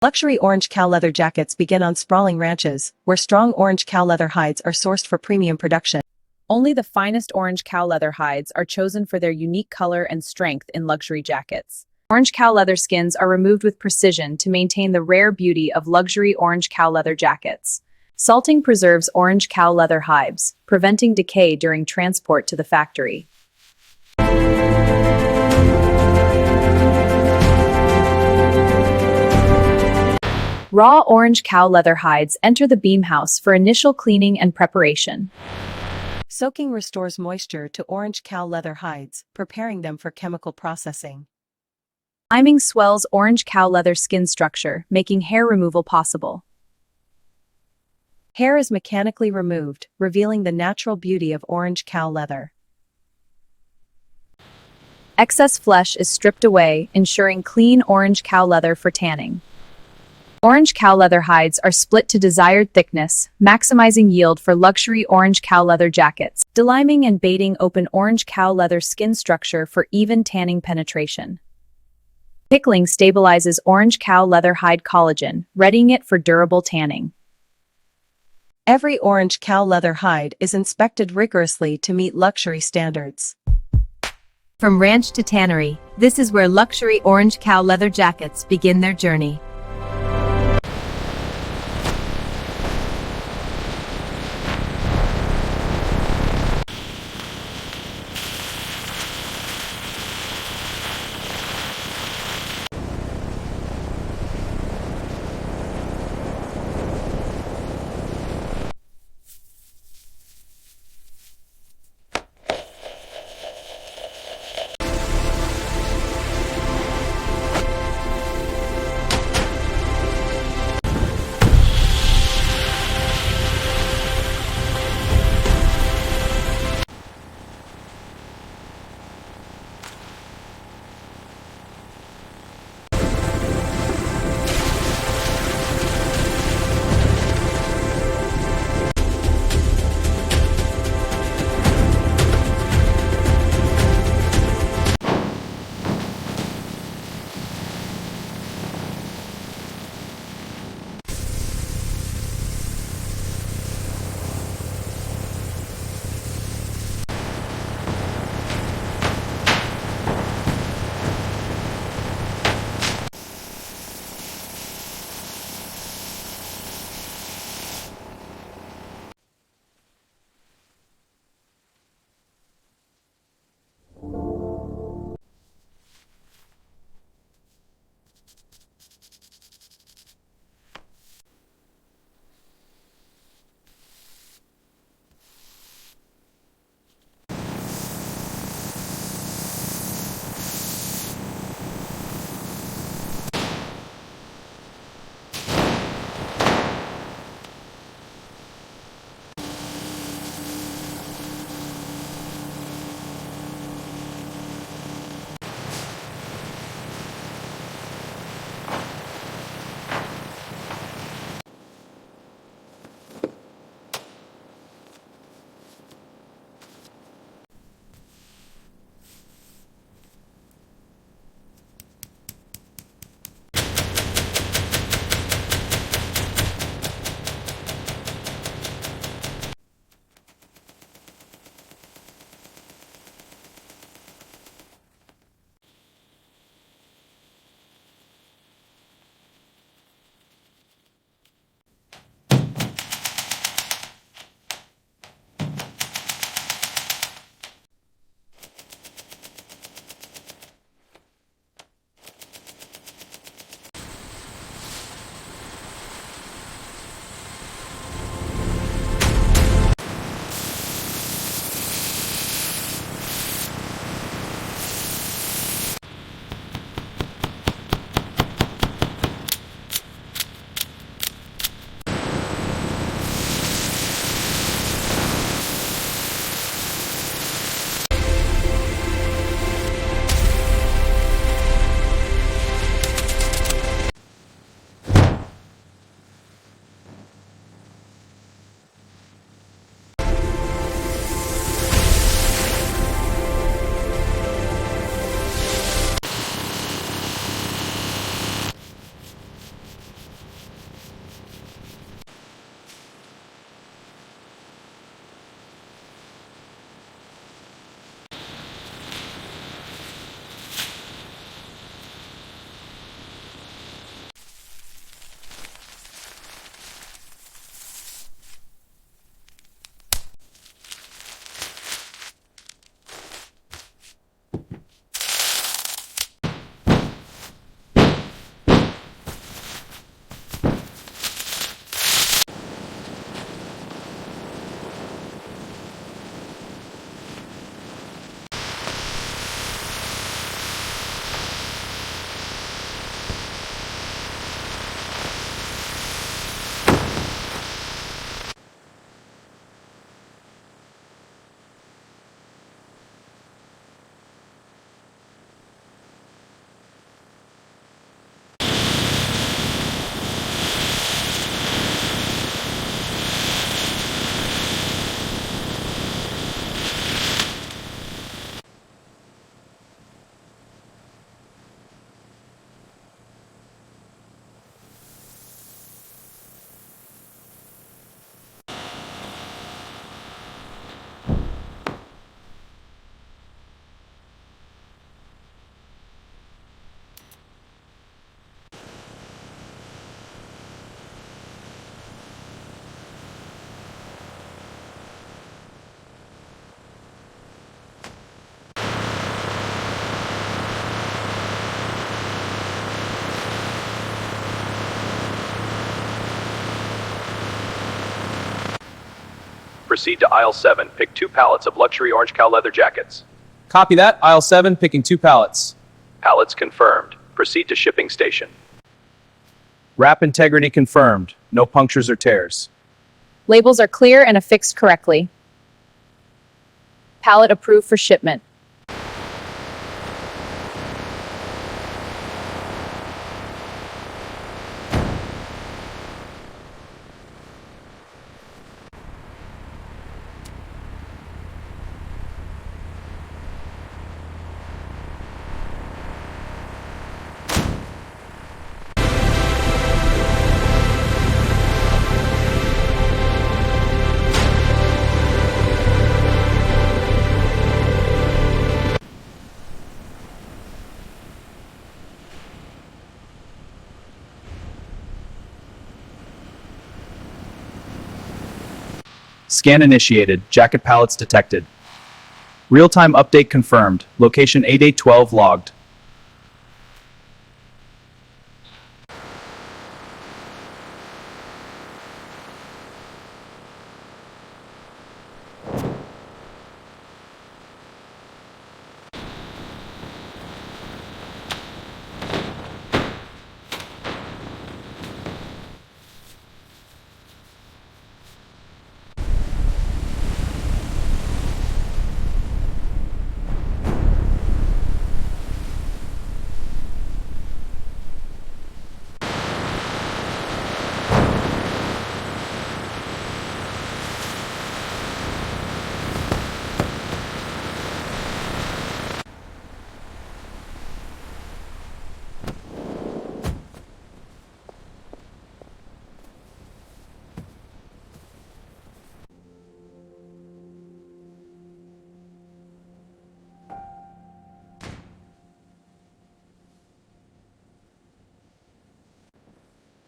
Luxury orange cow leather jackets begin on sprawling ranches, where strong orange cow leather hides are sourced for premium production. Only the finest orange cow leather hides are chosen for their unique color and strength in luxury jackets. Orange cow leather skins are removed with precision to maintain the rare beauty of luxury orange cow leather jackets. Salting preserves orange cow leather hides, preventing decay during transport to the factory. Raw orange cow leather hides enter the beam house for initial cleaning and preparation. Soaking restores moisture to orange cow leather hides, preparing them for chemical processing. Liming swells orange cow leather skin structure, making hair removal possible. Hair is mechanically removed, revealing the natural beauty of orange cow leather. Excess flesh is stripped away, ensuring clean orange cow leather for tanning. Orange cow leather hides are split to desired thickness, maximizing yield for luxury orange cow leather jackets. Deliming and baiting open orange cow leather skin structure for even tanning penetration. Pickling stabilizes orange cow leather hide collagen, readying it for durable tanning. Every orange cow leather hide is inspected rigorously to meet luxury standards. From ranch to tannery, this is where luxury orange cow leather jackets begin their journey. Proceed to aisle 7. Pick 2 pallets of luxury orange cow leather jackets. Copy that. Aisle 7, picking 2 pallets. Pallets confirmed. Proceed to shipping station. Wrap integrity confirmed. No punctures or tears. Labels are clear and affixed correctly. Pallet approved for shipment. Scan initiated. Jacket pallets detected. Real-time update confirmed. Location 8812 logged.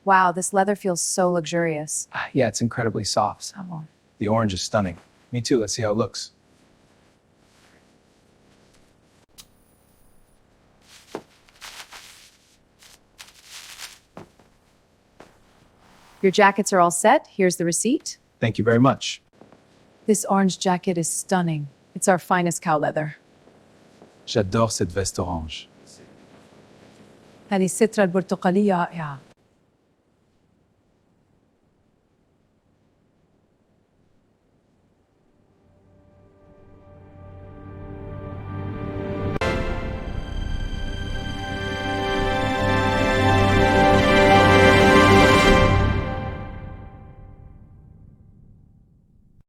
Wow, this leather feels so luxurious. Yeah, it's incredibly soft. The orange is stunning. Me too. Let's see how it looks. Your jackets are all set. Here's the receipt. Thank you very much. This orange jacket is stunning. It's our finest cow leather. J'adore cette veste orange. هذه السترة البرتقالية رائعة.